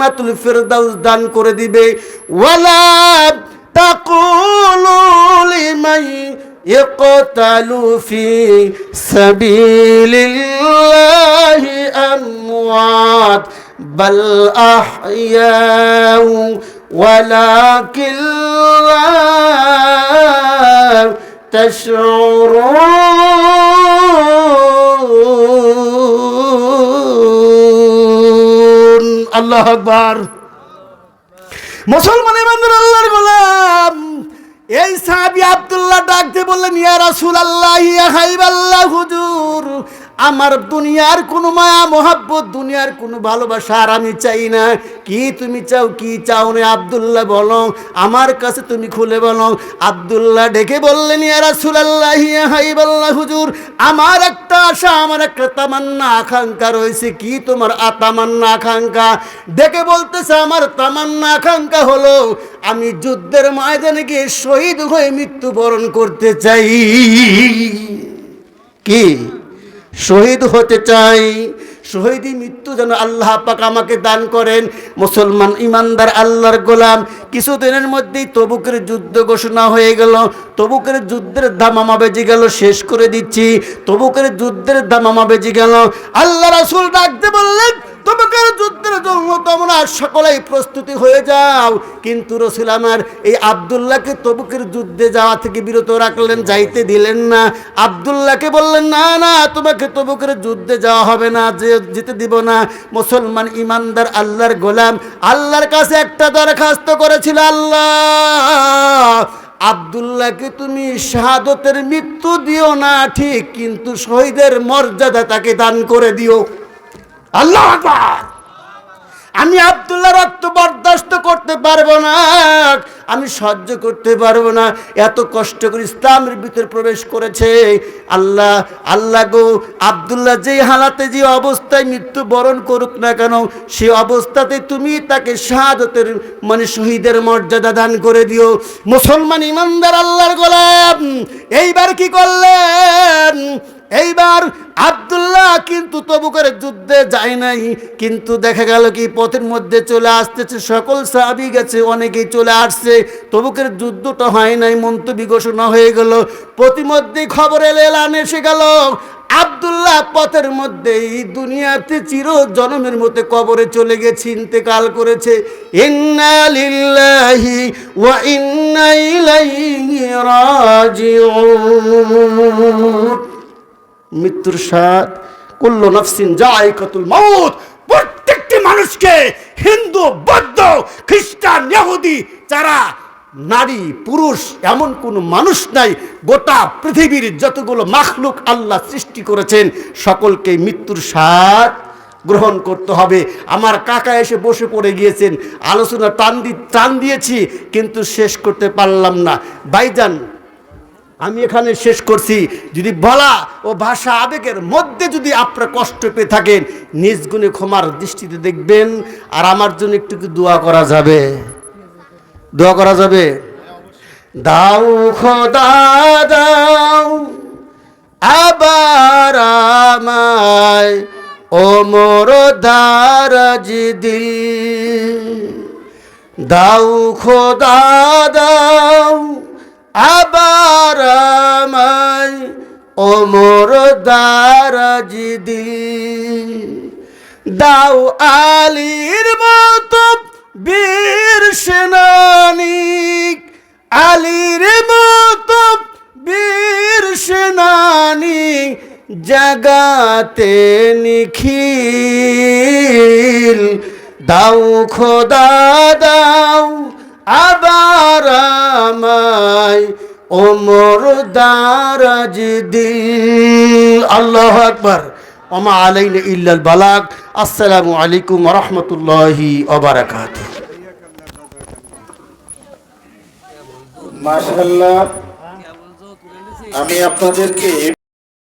জান্নাতুল ফিরদাউস দান করে দিবে। ওয়ালা তাকুলু লিমান ইকতালু ফি সাবিলিল্লাহি আমওয়াত বাল আহইয়াউ ওয়ালাকিন লা তাশউরুন। আল্লাহু আকবার। মুসলমান ইমানদার আল্লাহর গোলাম, এই সাহাবী আব্দুল্লাহ ডাকতে বললেন, ইয়া রাসূলুল্লাহ, ইয়া হাবিবাল্লাহ, হুজুর, আমার দুনিয়ার কোনো মায়া মোহাব্বত, দুনিয়ার কোনো ভালোবাসা আর আমি চাই না। কি তুমি চাও, কি চাও না আব্দুল্লাহ বলো, আমার কাছে তুমি খুলে বলো। আব্দুল্লাহ ডেকে বললেন, ইয়া রাসূলুল্লাহ, ইয়া হাবিবাল্লাহ, হুজুর, আমার একটা আশা, আমার একটা তামান্না আকাঙ্ক্ষা রয়েছে। কি তোমার তামান্না আকাঙ্ক্ষা? ডেকে বলতেছে, আমার তামান্না আকাঙ্ক্ষা হলো আমি যুদ্ধের ময়দানে গিয়ে শহীদ হয়ে মৃত্যুবরণ করতে চাই। কি? শহীদ হতে চাই। শহীদি মৃত্যু যেন আল্লাহ পাক আমাকে দান করেন। মুসলমান ইমানদার আল্লাহর গোলাম, কিছুদিনের মধ্যেই তবুকের যুদ্ধ ঘোষণা হয়ে গেল। তবুকের যুদ্ধের দামামা বেজে গেল। শেষ করে দিচ্ছি, তবুকের যুদ্ধের দামামা বেজে গেল। আল্লাহ রাসূল ডাকতে বললেন, তবুকের যুদ্ধের জন্য তোমরা সকলেই প্রস্তুতি হয়ে যাও। কিন্তু রাসূল আমার এই আব্দুল্লাহকে তবুকের যুদ্ধে যাওয়া থেকে বিরত রাখলেন, যাইতে দিলেন না। আব্দুল্লাহকে বললেন, না না, তোমাকে তবুকের যুদ্ধে যাওয়া হবে না, যেতে দিব না। মুসলমান ইমানদার আল্লাহর গোলাম আল্লাহর কাছে একটা দরখাস্ত করেছিল, আল্লাহ, আব্দুল্লাহকে তুমি শাহাদতের মৃত্যু দিও না ঠিক, কিন্তু শহীদের মর্যাদা তাকে দান করে দিও। আল্লাহু আকবার। আমি আব্দুল্লাহ রক্ত বরদাস্ত করতে পারবো না, আমি সহ্য করতে পারবো না। এত কষ্ট করে ইসলামের ভিতরে প্রবেশ করেছে। আল্লাহ, আল্লাহ গো, আব্দুল্লাহ যেই হালাতে, যে অবস্থায় মৃত্যুবরণ করুক না কেন, সেই অবস্থাতে তুমি তাকে শাহাদতের মানে শহীদের মর্যাদা দান করে দিও। মুসলমান ইমানদার আল্লাহর গোলাম এইবার কি করলেন? এইবার আব্দুল্লাহ কিন্তু তবুকের যুদ্ধে যায় নাই, কিন্তু দেখা গেল কি পথের মধ্যে চলে আসতেছে, সকল সাহাবী গেছে, অনেকেই চলে আসছে, তবুকের যুদ্ধটা হয় নাই, মন্তব্য ঘোষণা হয়ে গেল। প্রতিমধ্যে খবর এলান এসে গেল, আব্দুল্লাহ পথের মধ্যেই দুনিয়াতে চির জনমের মতো কবরে চলে গেছে, ইন্তেকাল করেছে। ইন্না লিল্লাহি ওয়া ইন্না ইলাইহি রাজিউন। মৃত্যুর স্বাদ, কুল্লু নাফসিন যায়কাতুল মাউত, প্রত্যেকটি মানুষকে, হিন্দু, বৌদ্ধ, খ্রিস্টান, ইহুদি, যারা নারী পুরুষ এমন কোনো মানুষ নাই, গোটা পৃথিবীর যতগুলো মাখলুক আল্লাহ সৃষ্টি করেছেন সকলকে মৃত্যুর স্বাদ গ্রহণ করতে হবে। আমার কাকা এসে বসে পড়ে গিয়েছেন, আলোচনা টান দিয়েছি কিন্তু শেষ করতে পারলাম না। ভাইজান, আমি এখানে শেষ করছি। যদি বলা ও ভাষা আবেগের মধ্যে যদি আপনারা কষ্ট পেয়ে থাকেন, নিজ গুণে ক্ষমার দৃষ্টিতে দেখবেন। আর আমার জন্য একটু দোয়া করা যাবে? দোয়া করা যাবে? দাও খোদা দাও আবার আমায় ও মোর দারাজ দিল, দাও খোদা দাও আবার আমায় ও মোর দারাজ দিল, দাও আলীর মতো বীর সেনানী, আলীর মতো বীর সেনানী, জাগাতে নিখিল, দাও খোদা দাও আবার আমায় ও মোর দারাজ দিল। আল্লাহু আকবার। ওমা আলাইনা ইল্লাল বালাগ। আসসালামু আলাইকুম ওয়া রাহমাতুল্লাহি ওয়া বারাকাতুহু। মাশাআল্লাহ, আমি আপনাদেরকে